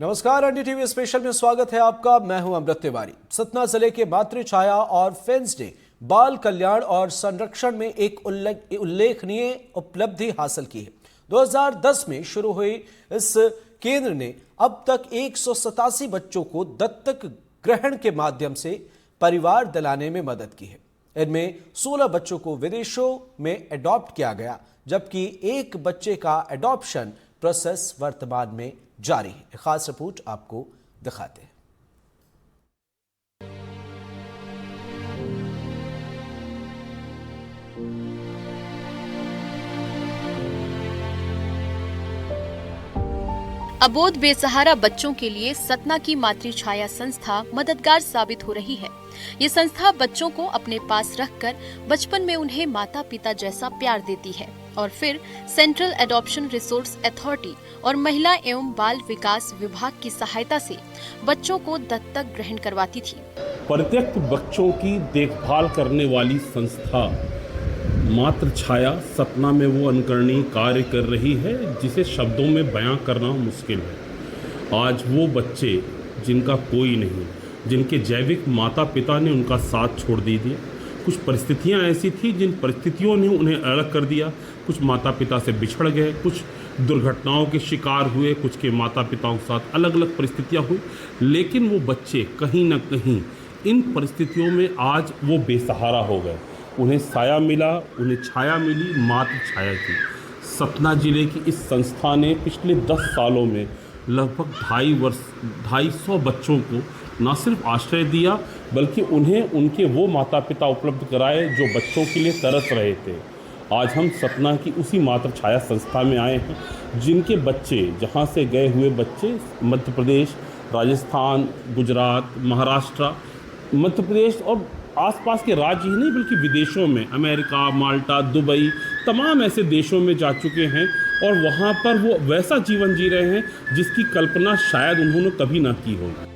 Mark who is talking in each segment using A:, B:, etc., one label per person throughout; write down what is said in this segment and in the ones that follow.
A: नमस्कार, NDTV special में स्वागत है आपका। मैं हूं अमृत तिवारी। सतना जिले के मातृ छाया ऑर्फेन्स ने बाल कल्याण और संरक्षण में एक उल्लेखनीय उपलब्धि हासिल की है। 2010 में शुरू हुई इस केंद्र ने अब तक 187 बच्चों को दत्तक ग्रहण के माध्यम से परिवार दिलाने में मदद की है। इनमें 16 बच्चों को विदेशों में एडॉप्ट किया गया, जबकि एक बच्चे का एडॉप्शन प्रोसेस वर्तमान में जारी है। एक खास रिपोर्ट आपको दिखाते हैं।
B: अबोध बेसहारा बच्चों के लिए सतना की मातृ छाया संस्था मददगार साबित हो रही है। ये संस्था बच्चों को अपने पास रखकर बचपन में उन्हें माता पिता जैसा प्यार देती है और फिर सेंट्रल एडॉप्शन रिसोर्स अथॉरिटी और महिला एवं बाल विकास विभाग की सहायता से बच्चों को दत्तक ग्रहण करवाती थी।
C: परित्यक्त बच्चों की देखभाल करने वाली संस्था मातृ छाया सतना में वो अनुकरणीय कार्य कर रही है जिसे शब्दों में बयां करना मुश्किल है। आज वो बच्चे जिनका कोई नहीं, जिनके जैविक माता पिता ने उनका साथ छोड़ दिया, कुछ परिस्थितियां ऐसी थी जिन परिस्थितियों ने उन्हें अलग कर दिया, कुछ माता पिता से बिछड़ गए, कुछ दुर्घटनाओं के शिकार हुए, कुछ के माता पिताओं के साथ अलग अलग परिस्थितियां हुई, लेकिन वो बच्चे कहीं ना कहीं इन परिस्थितियों में आज वो बेसहारा हो गए। उन्हें साया मिला, उन्हें छाया मिली, मातृ छाया की। सतना जिले की इस संस्था ने पिछले 10 सालों में लगभग 250 बच्चों को न सिर्फ आश्रय दिया, बल्कि उन्हें उनके वो माता पिता उपलब्ध कराए जो बच्चों के लिए तरस रहे थे। आज हम सतना की उसी मातृ छाया संस्था में आए हैं, जिनके बच्चे, जहाँ से गए हुए बच्चे मध्य प्रदेश, राजस्थान, गुजरात, महाराष्ट्र, मध्य प्रदेश और आसपास के राज्य ही नहीं बल्कि विदेशों में, अमेरिका, माल्टा, दुबई, तमाम ऐसे देशों में जा चुके हैं और वहाँ पर वो वैसा जीवन जी रहे हैं जिसकी कल्पना शायद उन्होंने कभी ना की होगी।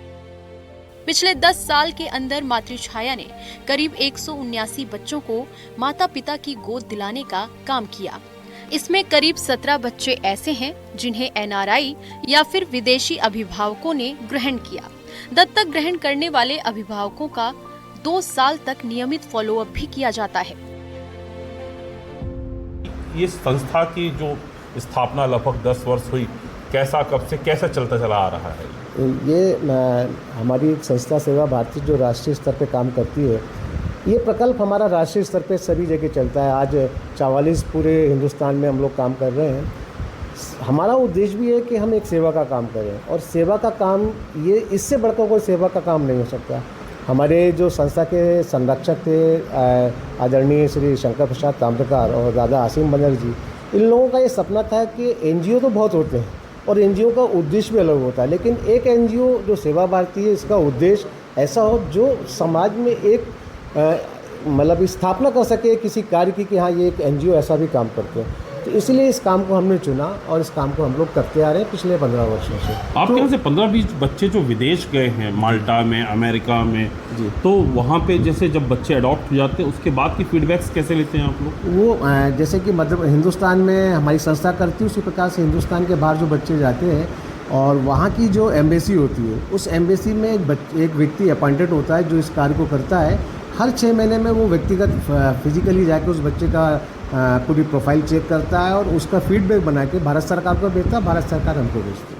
B: पिछले 10 साल के अंदर मातृ छाया ने करीब 179 बच्चों को माता पिता की गोद दिलाने का काम किया। इसमें करीब 17 बच्चे ऐसे हैं जिन्हें एनआरआई या फिर विदेशी अभिभावकों ने ग्रहण किया। दत्तक ग्रहण करने वाले अभिभावकों का 2 साल तक नियमित फॉलोअप भी किया जाता है।
C: ये संस्था की जो स्थापना लगभग 10 वर्ष हुई, कैसा, कब से कैसा चलता चला आ रहा है?
D: ये हमारी संस्था सेवा भारती जो राष्ट्रीय स्तर पे काम करती है, ये प्रकल्प हमारा राष्ट्रीय स्तर पे सभी जगह चलता है। आज 44 पूरे हिंदुस्तान में हम लोग काम कर रहे हैं। हमारा उद्देश्य भी है कि हम एक सेवा का काम करें और सेवा का काम, ये इससे बढ़कर कोई सेवा का काम नहीं हो सकता। हमारे जो संस्था के संरक्षक थे आदरणीय श्री शंकर प्रसाद ताम्रकार और दादा आसिम बनर्जी, इन लोगों का ये सपना था कि एनजीओ तो बहुत होते हैं और एनजीओ का उद्देश्य भी अलग होता है, लेकिन एक एनजीओ जो सेवा भारती है, इसका उद्देश्य ऐसा हो जो समाज में एक मतलब स्थापना कर सके किसी कार्य की कि हाँ ये एक एनजीओ ऐसा भी काम करते हैं। तो इसलिए इस काम को हमने चुना और इस काम को हम लोग करते आ रहे हैं पिछले 15 वर्षों से।
C: आपके यहाँ से 15-20 बच्चे जो विदेश गए हैं, माल्टा में, अमेरिका में जी, तो वहाँ पे जैसे जब बच्चे अडॉप्ट हो जाते हैं उसके बाद की फीडबैक्स कैसे लेते हैं आप लोग?
D: वो जैसे कि मतलब हिंदुस्तान में हमारी संस्था करती है, उसी प्रकार से हिंदुस्तान के बाहर जो बच्चे जाते हैं और वहाँ की जो एम्बेसी होती है, उस एम्बेसी में एक व्यक्ति अपॉइंटेड होता है जो इस कार्य को करता है। हर 6 महीने में वो व्यक्तिगत फिजिकली जाकर उस बच्चे का पूरी प्रोफाइल चेक करता है और उसका फीडबैक बना के भारत सरकार को भेजता है, भारत सरकार हमको भेजती है।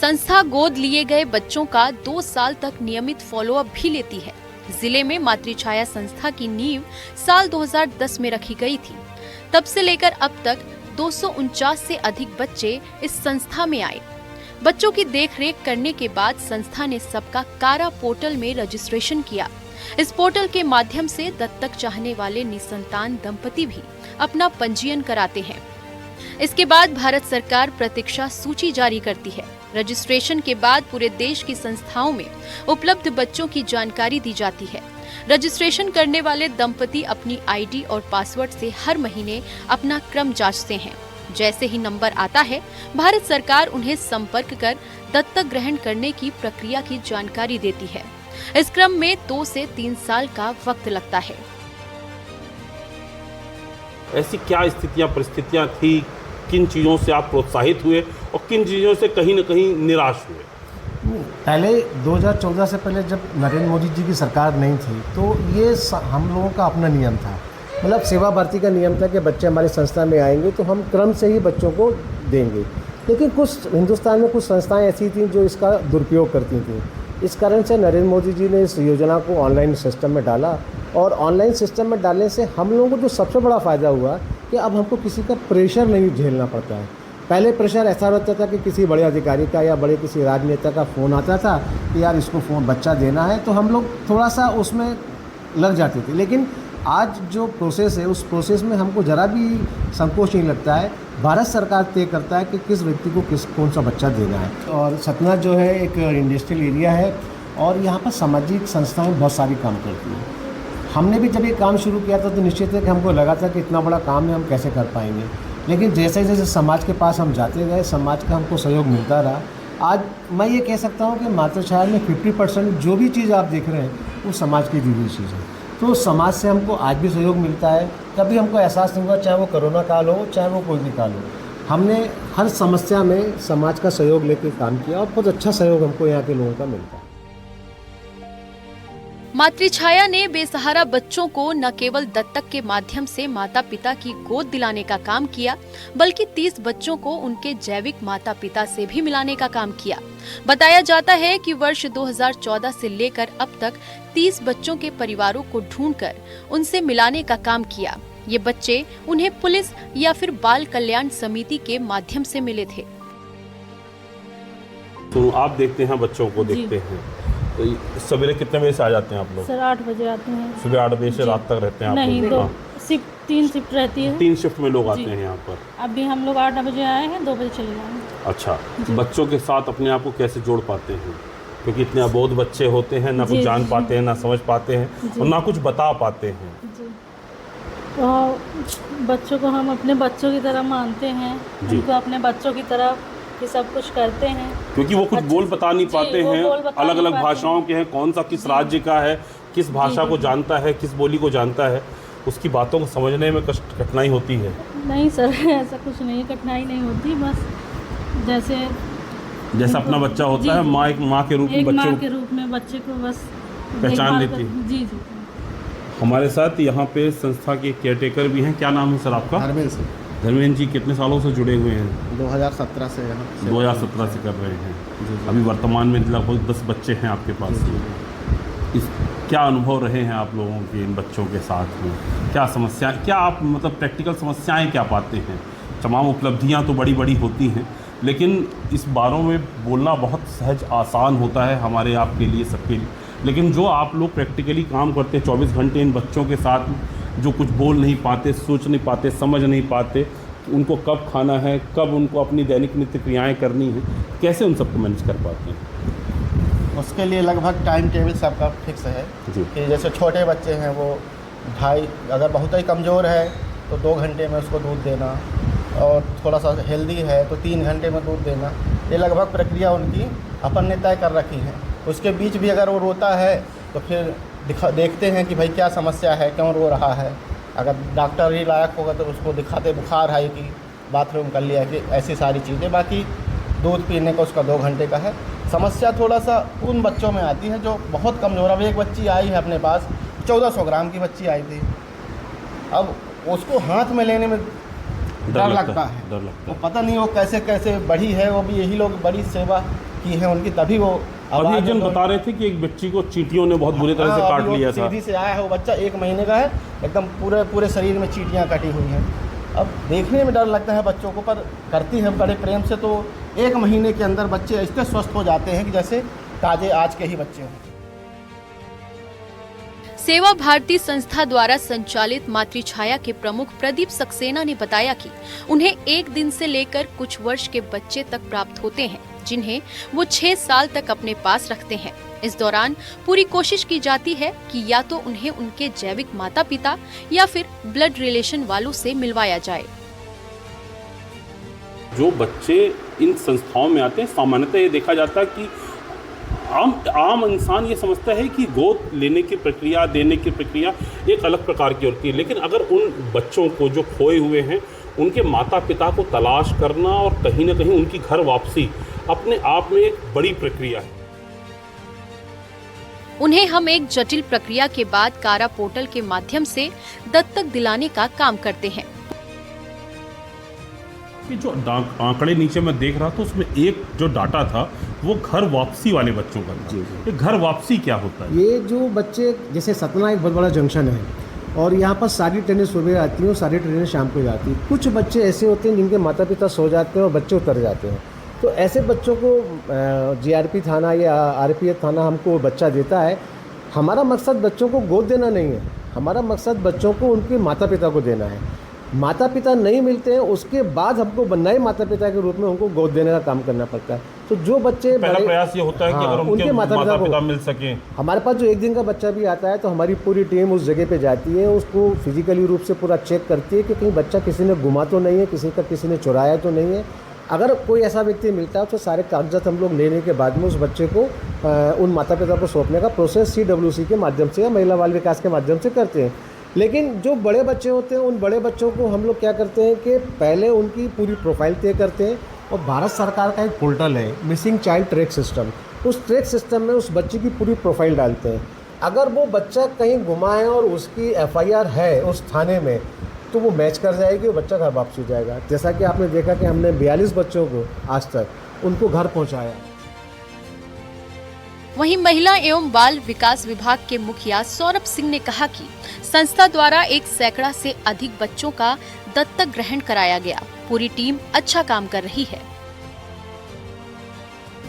B: संस्था गोद लिए गए बच्चों का 2 साल तक नियमित फॉलोअप भी लेती है। जिले में मातृ छाया संस्था की नींव साल 2010 में रखी गई थी। तब से लेकर अब तक 249 से अधिक बच्चे इस संस्था में आए। बच्चों की देखरेख करने के बाद संस्था ने सबका कारा पोर्टल में रजिस्ट्रेशन किया। इस पोर्टल के माध्यम से दत्तक चाहने वाले निसंतान दंपति भी अपना पंजीयन कराते हैं। इसके बाद भारत सरकार प्रतीक्षा सूची जारी करती है। रजिस्ट्रेशन के बाद पूरे देश की संस्थाओं में उपलब्ध बच्चों की जानकारी दी जाती है। रजिस्ट्रेशन करने वाले दंपति अपनी आईडी और पासवर्ड से हर महीने अपना क्रम जांचते हैं। जैसे ही नंबर आता है, भारत सरकार उन्हें संपर्क कर दत्तक ग्रहण करने की प्रक्रिया की जानकारी देती है। इस क्रम में 2 से 3 साल का वक्त लगता है।
C: ऐसी क्या स्थितियां, परिस्थितियां थी किन चीज़ों से आप प्रोत्साहित हुए और किन चीज़ों से कहीं ना कहीं निराश हुए?
D: पहले 2014 से पहले जब नरेंद्र मोदी जी की सरकार नहीं थी तो ये हम लोगों का अपना नियम था, मतलब सेवा भारती का नियम था कि बच्चे हमारी संस्था में आएंगे तो हम क्रम से ही बच्चों को देंगे। लेकिन कुछ हिंदुस्तान में कुछ संस्थाएं ऐसी थीं जो इसका दुरुपयोग करती थीं। इस कारण से नरेंद्र मोदी जी ने इस योजना को ऑनलाइन सिस्टम में डाला, और ऑनलाइन सिस्टम में डालने से हम लोगों को जो सबसे बड़ा फ़ायदा हुआ कि अब हमको किसी का प्रेशर नहीं झेलना पड़ता है। पहले प्रेशर ऐसा रहता था कि किसी बड़े अधिकारी का या बड़े किसी राजनेता का फ़ोन आता था कि यार इसको फ़ोन बच्चा देना है, तो हम लोग थोड़ा सा उसमें लग जाते थे। लेकिन आज जो प्रोसेस है उस प्रोसेस में हमको ज़रा भी संकोच नहीं लगता है। भारत सरकार तय करता है कि किस व्यक्ति को कौन सा बच्चा देना है। और सतना जो है एक इंडस्ट्रियल एरिया है और यहाँ पर सामाजिक संस्थाएं बहुत सारी काम करती हैं। हमने भी जब ये काम शुरू किया था तो निश्चित है कि हमको लगा था कि इतना बड़ा काम है, हम कैसे कर पाएंगे। लेकिन जैसे जैसे समाज के पास हम जाते गए, समाज का हमको सहयोग मिलता रहा। आज मैं ये कह सकता हूँ कि मातृछाया में 50% जो भी चीज़ आप देख रहे हैं वो समाज की दी हुई चीज़ है। तो समाज से हमको आज भी सहयोग मिलता है। कभी हमको एहसास नहीं हुआ, चाहे वो कोरोना काल हो चाहे वो कोई भी काल हो, हमने हर समस्या में समाज का सहयोग लेकर काम किया और बहुत अच्छा सहयोग हमको यहाँ के लोगों का मिलता है।
B: मातृछाया ने बेसहारा बच्चों को न केवल दत्तक के माध्यम से माता पिता की गोद दिलाने का काम किया, बल्कि 30 बच्चों को उनके जैविक माता पिता से भी मिलाने का काम किया। बताया जाता है कि वर्ष 2014 से लेकर अब तक 30 बच्चों के परिवारों को ढूंढकर उनसे मिलाने का काम किया। ये बच्चे उन्हें पुलिस या फिर बाल कल्याण समिति के माध्यम से मिले थे।
C: तो आप देखते हैं बच्चों को, देखते हैं तो सवेरे कितने बजे से आ जाते हैं आप लोग?
E: सर 8 बजे आते हैं।
C: सुबह 8 बजे से रात तक रहते हैं आप लोग?
E: नहीं, 3 शिफ्ट रहती है।
C: 3 शिफ्ट में लोग आते हैं यहाँ पर।
E: अभी हम लोग 8 बजे आए हैं, 2 बजे चले जाएंगे।
C: अच्छा, बच्चों के साथ अपने आप को कैसे जोड़ पाते हैं? क्योंकि इतने अबोध बच्चे होते हैं, ना कुछ जान पाते हैं, ना समझ पाते हैं और ना कुछ बता पाते हैं।
E: तो बच्चों को हम अपने बच्चों की तरह मानते हैं, उनको अपने बच्चों की तरह ये सब कुछ करते हैं।
C: क्योंकि वो कुछ बोल बता नहीं पाते हैं, अलग अलग भाषाओं के हैं, कौन सा किस राज्य का है, किस भाषा को जानता है, किस बोली को जानता है, उसकी बातों को समझने में कठिनाई होती है।
E: नहीं सर, ऐसा कुछ नहीं, कठिनाई नहीं होती। बस जैसे अपना बच्चा होता है, माँ के रूप में बच्चे को बस
C: पहचान लेती है।
E: जी।
C: हमारे साथ यहाँ पे संस्था के केयरटेकर भी हैं। क्या नाम है सर आपका? धर्मेंद्र जी, कितने सालों से जुड़े हुए हैं?
D: 2017 से यहाँ
C: 2017 से कर रहे हैं। अभी वर्तमान में लगभग 10 बच्चे हैं आपके पास। क्या अनुभव रहे हैं आप लोगों के इन बच्चों के साथ में? क्या समस्या, क्या आप मतलब प्रैक्टिकल समस्याएं क्या पाते हैं? तमाम उपलब्धियां तो बड़ी बड़ी होती हैं, लेकिन इस बारों में बोलना बहुत सहज आसान होता है हमारे आपके लिए, सबके लिए। लेकिन जो आप लोग प्रैक्टिकली काम करते हैं 24 घंटे इन बच्चों के साथ, जो कुछ बोल नहीं पाते, सोच नहीं पाते, समझ नहीं पाते, उनको कब खाना है, कब उनको अपनी दैनिक नित्य क्रियाएँ करनी हैं, कैसे उन सबको मैनेज कर पाते हैं?
F: उसके लिए लगभग टाइम टेबल सबका फिक्स है कि जैसे छोटे बच्चे हैं वो अगर बहुत ही कमज़ोर है तो 2 घंटे में उसको दूध देना, और थोड़ा सा हेल्दी है तो 3 घंटे में दूध देना। ये लगभग प्रक्रिया उनकी अपन ने तय कर रखी है। उसके बीच भी अगर वो रोता है तो फिर देखते हैं कि भाई क्या समस्या है, क्यों रो रहा है। अगर डॉक्टर ही लायक होगा तो उसको दिखाते, बुखार है कि बाथरूम कर लिया, कि ऐसी सारी चीज़ें। बाकी दूध पीने का उसका 2 घंटे का है। समस्या थोड़ा सा उन बच्चों में आती है जो बहुत कमज़ोर। अब एक बच्ची आई है अपने पास, 1400 ग्राम की बच्ची आई थी। अब उसको हाथ में लेने में डर लगता है। वो पता नहीं वो कैसे कैसे बढ़ी है। वो भी यही लोग बड़ी सेवा की है उनकी, तभी वो।
C: अभी एक जन बता रहे थे कि एक बच्ची को चींटियों ने बहुत बुरी तरह से काट लिया था।
F: सीधी से आया है वो बच्चा, 1 महीने का है, एकदम पूरे शरीर में चींटियाँ कटी हुई हैं। अब देखने में डर लगता है बच्चों को, पर करती है बड़े प्रेम से। तो 1 महीने के अंदर बच्चे इतने स्वस्थ हो जाते हैं कि जैसे ताजे आज के ही बच्चे हों।
B: सेवा भारती संस्था द्वारा संचालित मातृछाया के प्रमुख प्रदीप सक्सेना ने बताया कि उन्हें 1 दिन से लेकर कुछ वर्ष के बच्चे तक प्राप्त होते हैं, जिन्हें वो 6 साल तक अपने पास रखते हैं। इस दौरान पूरी कोशिश की जाती है कि या तो उन्हें उनके जैविक माता पिता या फिर ब्लड रिलेशन वालों से मिलवाया जाए।
C: जो बच्चे इन संस्थाओं में आते हैं, सामान्यतः ये देखा जाता है कि आम इंसान ये समझता है कि गोद लेने की प्रक्रिया, देने की प्रक्रिया एक अलग प्रकार की होती है। लेकिन अगर उन बच्चों को जो खोए हुए हैं उनके माता पिता को तलाश करना और कहीं ना कहीं उनकी घर वापसी अपने आप में एक बड़ी प्रक्रिया है।
B: उन्हें हम एक जटिल प्रक्रिया के बाद कारा पोर्टल के माध्यम से दत्तक दिलाने का काम करते हैं।
C: कि जो आंकड़े नीचे मैं देख रहा था उसमें एक जो डाटा था वो घर वापसी वाले बच्चों का था। ये घर वापसी क्या होता है?
D: ये जो बच्चे, जैसे सतना एक बहुत बड़ा जंक्शन है और यहाँ पर सारी ट्रेनें सुबह आती हैं और सारी ट्रेनें शाम को जाती हैं। कुछ बच्चे ऐसे होते हैं जिनके माता पिता सो जाते हैं और बच्चे उतर जाते हैं, तो ऐसे बच्चों को जीआरपी थाना या आरपीएफ थाना हमको बच्चा देता है। हमारा मकसद बच्चों को गोद देना नहीं है, हमारा मकसद बच्चों को उनके माता पिता को देना है। माता पिता नहीं मिलते हैं उसके बाद हमको नए माता पिता के रूप में उनको गोद देने का काम करना पड़ता है। तो जो बच्चे
C: पहला प्रयास ये होता है कि अगर उनके माता पिता मिल सके।
D: हमारे पास जो एक दिन का बच्चा भी आता है तो हमारी पूरी टीम उस जगह पे जाती है, उसको फिजिकली रूप से पूरा चेक करती है कि कहीं बच्चा किसी ने गुमा तो नहीं है, किसी ने चुराया तो नहीं है। अगर कोई ऐसा व्यक्ति मिलता है तो सारे कागजात हम लोग लेने के बाद में उस बच्चे को उन माता पिता को सौंपने का प्रोसेस CWC के माध्यम से या महिला बाल विकास के माध्यम से करते हैं। लेकिन जो बड़े बच्चे होते हैं उन बड़े बच्चों को हम लोग क्या करते हैं कि पहले उनकी पूरी प्रोफाइल तय करते हैं और भारत सरकार का एक पोर्टल है मिसिंग चाइल्ड ट्रैक सिस्टम, उस ट्रैक सिस्टम में उस बच्चे की पूरी प्रोफाइल डालते हैं। अगर वो बच्चा कहीं गुमा है और उसकी FIR है उस थाने में तो वो मैच कर जाएगी, वो बच्चा घर वापस हो जाएगा। जैसा कि आपने देखा कि हमने 42 बच्चों को आज तक उनको घर पहुंचाया।
B: वहीं महिला एवं बाल विकास विभाग के मुखिया सौरभ सिंह ने कहा कि संस्था द्वारा 100 से अधिक बच्चों का दत्तक ग्रहण कराया गया। पूरी टीम अच्छा काम कर रही है।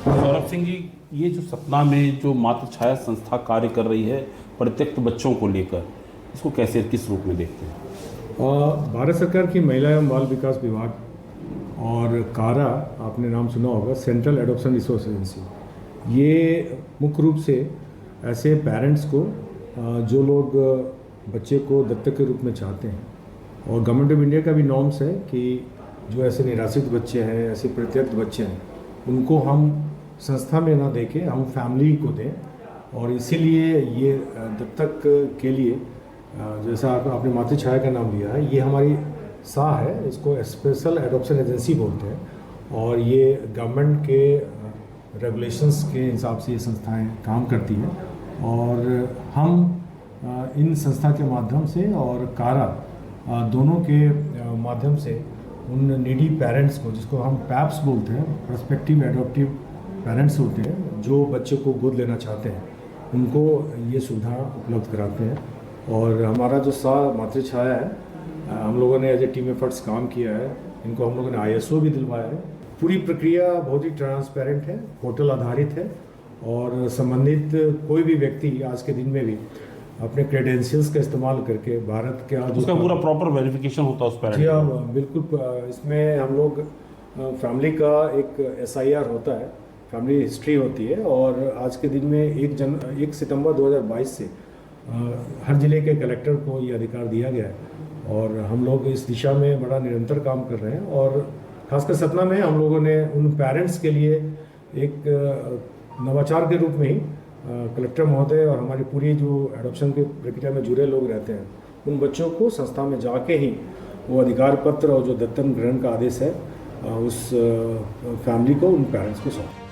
C: सौरभ सिंह जी, ये जो सतना में जो मातृ छाया संस्था कार्य कर रही है प्रत्यक्ष बच्चों को लेकर, इसको कैसे किस रूप में देखते हैं?
G: भारत सरकार की महिला एवं बाल विकास विभाग और कारा, आपने नाम सुना होगा, सेंट्रल एडॉप्शन रिसोर्स एजेंसी, ये मुख्य रूप से ऐसे पेरेंट्स को जो लोग बच्चे को दत्तक के रूप में चाहते हैं, और गवर्नमेंट ऑफ इंडिया का भी नॉर्म्स है कि जो ऐसे निराश्रित बच्चे हैं, ऐसे प्रत्यक्ष बच्चे हैं, उनको हम संस्था में ना देके हम फैमिली को दें। और इसीलिए ये दत्तक के लिए जैसा आपने मातृ छाया का नाम लिया है, ये हमारी सा है, इसको स्पेशल एडॉप्शन एजेंसी बोलते हैं और ये गवर्नमेंट के रेगुलेशंस के हिसाब से ये संस्थाएं काम करती हैं। और हम इन संस्था के माध्यम से और कारा दोनों के माध्यम से उन नीडी पेरेंट्स को, जिसको हम पैप्स बोलते हैं, पर्सपेक्टिव एडॉप्टिव पेरेंट्स होते हैं, जो बच्चे को गोद लेना चाहते हैं, उनको ये सुविधा उपलब्ध कराते हैं। और हमारा जो मातृ छाया है, हम लोगों ने एज ए टीम एफर्ट्स काम किया है, इनको हम लोगों ने ISO भी दिलवाया है। पूरी प्रक्रिया बहुत ही ट्रांसपेरेंट है, पोर्टल आधारित है और संबंधित कोई भी व्यक्ति आज के दिन में भी अपने क्रेडेंशियल्स का इस्तेमाल करके भारत का
C: उसका पूरा प्रॉपर वेरिफिकेशन होता है उस पेरेंट।
G: जी हाँ, बिल्कुल। इसमें हम लोग फैमिली का एक SIR होता है, फैमिली हिस्ट्री होती है, और आज के दिन में 1 सितंबर 2022 से हर जिले के कलेक्टर को ये अधिकार दिया गया है और हम लोग इस दिशा में बड़ा निरंतर काम कर रहे हैं। और खासकर सतना में हम लोगों ने उन पेरेंट्स के लिए एक नवाचार के रूप में ही कलेक्टर महोदय और हमारी पूरी जो एडॉप्शन की प्रक्रिया में जुड़े लोग रहते हैं, उन बच्चों को संस्था में जाके ही वो अधिकार पत्र और जो दत्तक ग्रहण का आदेश है उस फैमिली को, उन पेरेंट्स को सौंपा।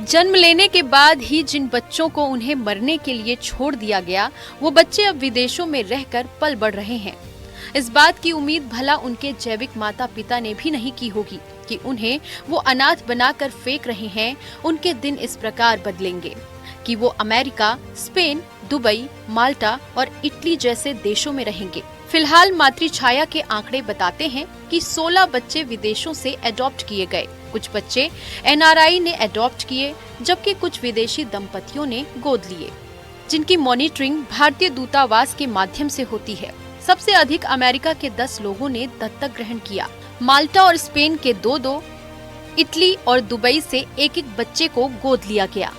B: जन्म लेने के बाद ही जिन बच्चों को उन्हें मरने के लिए छोड़ दिया गया, वो बच्चे अब विदेशों में रहकर पल बढ़ रहे हैं। इस बात की उम्मीद भला उनके जैविक माता पिता ने भी नहीं की होगी कि उन्हें वो अनाथ बनाकर फेंक रहे हैं। उनके दिन इस प्रकार बदलेंगे कि वो अमेरिका, स्पेन, दुबई, माल्टा और इटली जैसे देशों में रहेंगे। फिलहाल मातृ छाया के आंकड़े बताते हैं कि 16 बच्चे विदेशों से अडॉप्ट किए गए। कुछ बच्चे NRI ने अडॉप्ट किए, जबकि कुछ विदेशी दंपतियों ने गोद लिए, जिनकी मॉनिटरिंग भारतीय दूतावास के माध्यम से होती है। सबसे अधिक अमेरिका के 10 लोगों ने दत्तक ग्रहण किया। माल्टा और स्पेन के 2-2, इटली और दुबई से 1-1 बच्चे को गोद लिया गया।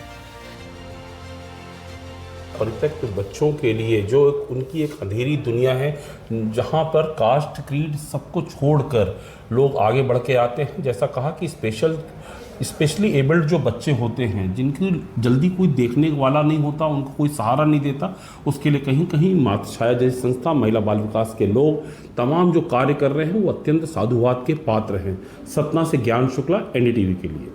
C: परित्यक्त बच्चों के लिए जो उनकी एक अंधेरी दुनिया है, जहां पर कास्ट क्रीड सबको छोड़कर लोग आगे बढ़ के आते हैं। जैसा कहा कि स्पेशली एबल्ड जो बच्चे होते हैं, जिनकी जल्दी कोई देखने वाला नहीं होता, उनको कोई सहारा नहीं देता, उसके लिए कहीं कहीं मातृछाया जैसी संस्था, महिला बाल विकास के लोग तमाम जो कार्य कर रहे हैं वो अत्यंत साधुवाद के पात्र हैं। सतना से ज्ञान शुक्ला, NDTV के लिए।